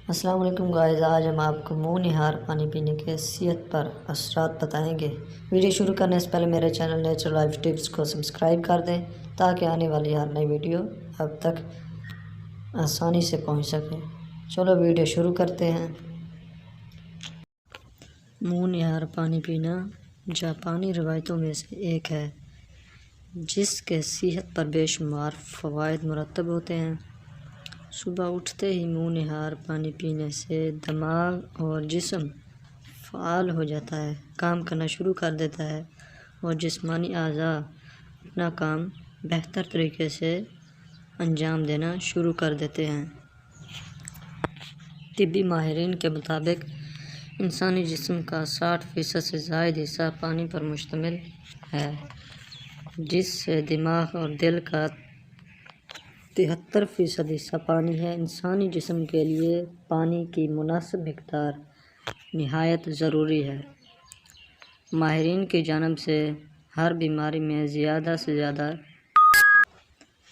السلام علیکم گائز، آج ہم آپ کو منہ نہار پانی پینے کے صحت پر اثرات بتائیں گے۔ ویڈیو شروع کرنے سے پہلے میرے چینل نیچرل لائف ٹپس کو سبسکرائب کر دیں تاکہ آنے والی ہر نئی ویڈیو اب تک آسانی سے پہنچ سکے۔ چلو ویڈیو شروع کرتے ہیں۔ منہ نہار پانی پینا جاپانی روایتوں میں سے ایک ہے جس کے صحت پر بے شمار فوائد مرتب ہوتے ہیں۔ صبح اٹھتے ہی منہ نہار پانی پینے سے دماغ اور جسم فعال ہو جاتا ہے، کام کرنا شروع کر دیتا ہے اور جسمانی اعضاء اپنا کام بہتر طریقے سے انجام دینا شروع کر دیتے ہیں۔ طبی ماہرین کے مطابق انسانی جسم کا 60% سے زائد حصہ پانی پر مشتمل ہے، جس سے دماغ اور دل کا 73% حصہ پانی ہے۔ انسانی جسم کے لیے پانی کی مناسب مقدار نہایت ضروری ہے۔ ماہرین کی جانب سے ہر بیماری میں زیادہ سے زیادہ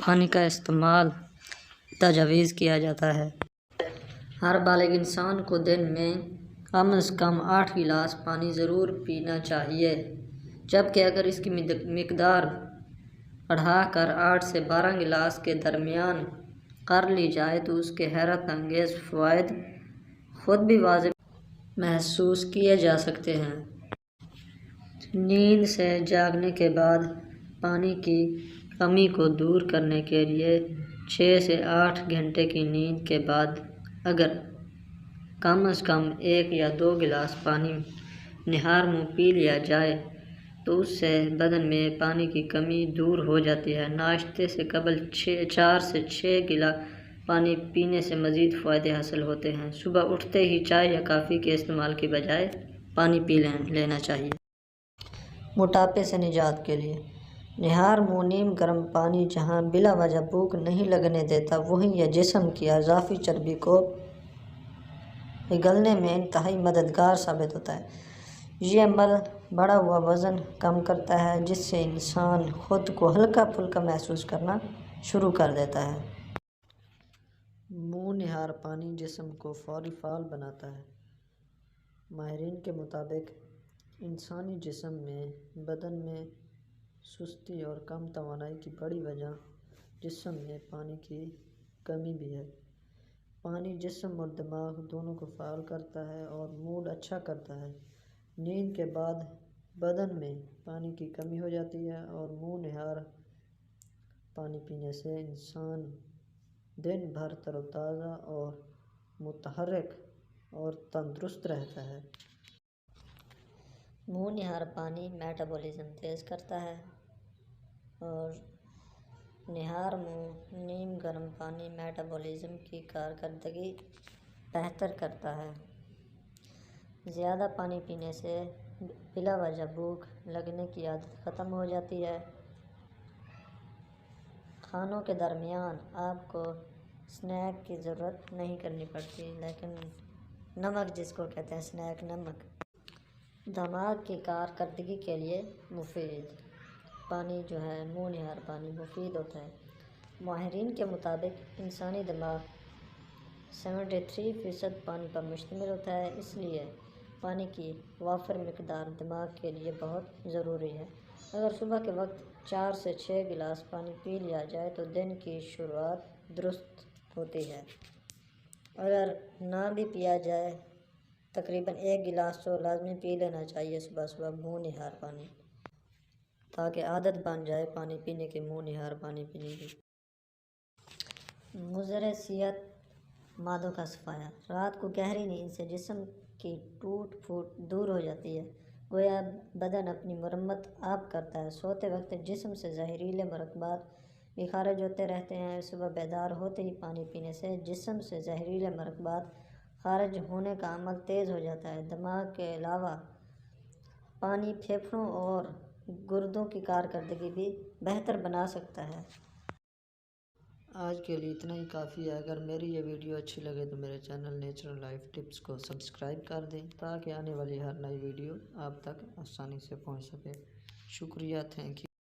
پانی کا استعمال تجویز کیا جاتا ہے۔ ہر بالغ انسان کو دن میں کم از کم 8 گلاس پانی ضرور پینا چاہیے، جبکہ اگر اس کی مقدار بڑھا کر 8 سے 12 گلاس کے درمیان کر لی جائے تو اس کے حیرت انگیز فوائد خود بھی واضح محسوس کیے جا سکتے ہیں۔ نیند سے جاگنے کے بعد پانی کی کمی کو دور کرنے کے لیے 6 سے 8 گھنٹے کی نیند کے بعد اگر کم از کم 1 یا 2 گلاس پانی نہار منہ پی لیا جائے تو اس سے بدن میں پانی کی کمی دور ہو جاتی ہے۔ ناشتے سے قبل 4 سے 6 گلاس پانی پینے سے مزید فائدے حاصل ہوتے ہیں۔ صبح اٹھتے ہی چائے یا کافی کے استعمال کی بجائے پانی پی لینا چاہیے۔ موٹاپے سے نجات کے لیے نہار منہ نیم گرم پانی جہاں بلا وجہ بھوک نہیں لگنے دیتا، وہیں یہ جسم کی اضافی چربی کو پگھلنے میں انتہائی مددگار ثابت ہوتا ہے۔ یہ عمل بڑھا ہوا وزن کم کرتا ہے، جس سے انسان خود کو ہلکا پھلکا محسوس کرنا شروع کر دیتا ہے۔ منہ نہار پانی جسم کو فوری فعال بناتا ہے۔ ماہرین کے مطابق انسانی جسم میں بدن میں سستی اور کم توانائی کی بڑی وجہ جسم میں پانی کی کمی بھی ہے۔ پانی جسم اور دماغ دونوں کو فعال کرتا ہے اور موڈ اچھا کرتا ہے۔ نیند کے بعد بدن میں پانی کی کمی ہو جاتی ہے اور منہ نہار پانی پینے سے انسان دن بھر تر و تازہ اور متحرک اور تندرست رہتا ہے۔ منہ نہار پانی میٹابولزم تیز کرتا ہے اور نہار منہ نیم گرم پانی میٹابولزم کی کارکردگی بہتر کرتا ہے۔ زیادہ پانی پینے سے بلا وجہ بھوک لگنے کی عادت ختم ہو جاتی ہے۔ کھانوں کے درمیان آپ کو اسنیک کی ضرورت نہیں کرنی پڑتی، لیکن نمک جس کو کہتے ہیں اسنیک، نمک دماغ کی کارکردگی کے لیے مفید پانی جو ہے منہ نہار پانی مفید ہوتا ہے۔ ماہرین کے مطابق انسانی دماغ 73% پانی پر مشتمل ہوتا ہے، اس لیے پانی کی وافر مقدار دماغ کے لیے بہت ضروری ہے۔ اگر صبح کے وقت 4 سے 6 گلاس پانی پی لیا جائے تو دن کی شروعات درست ہوتی ہے۔ اگر نہ بھی پیا جائے تقریباً 1 گلاس تو لازمی پی لینا چاہیے صبح صبح منہ نہار پانی، تاکہ عادت بن جائے پانی پینے کی، منہ نہار پانی پینے کی۔ مضر صحت معدوں کا صفایا رات کو گہری نیند سے جسم کی ٹوٹ پھوٹ دور ہو جاتی ہے، گویا بدن اپنی مرمت آپ کرتا ہے۔ سوتے وقت جسم سے زہریلے مرکبات بھی خارج ہوتے رہتے ہیں۔ صبح بیدار ہوتے ہی پانی پینے سے جسم سے زہریلے مرکبات خارج ہونے کا عمل تیز ہو جاتا ہے۔ دماغ کے علاوہ پانی پھیپھڑوں اور گردوں کی کارکردگی بھی بہتر بنا سکتا ہے۔ آج کے لیے اتنا ہی کافی ہے۔ اگر میری یہ ویڈیو اچھی لگے تو میرے چینل نیچرل لائف ٹپس کو سبسکرائب کر دیں تاکہ آنے والی ہر نئی ویڈیو آپ تک آسانی سے پہنچ سکے۔ شکریہ، تھینک یو۔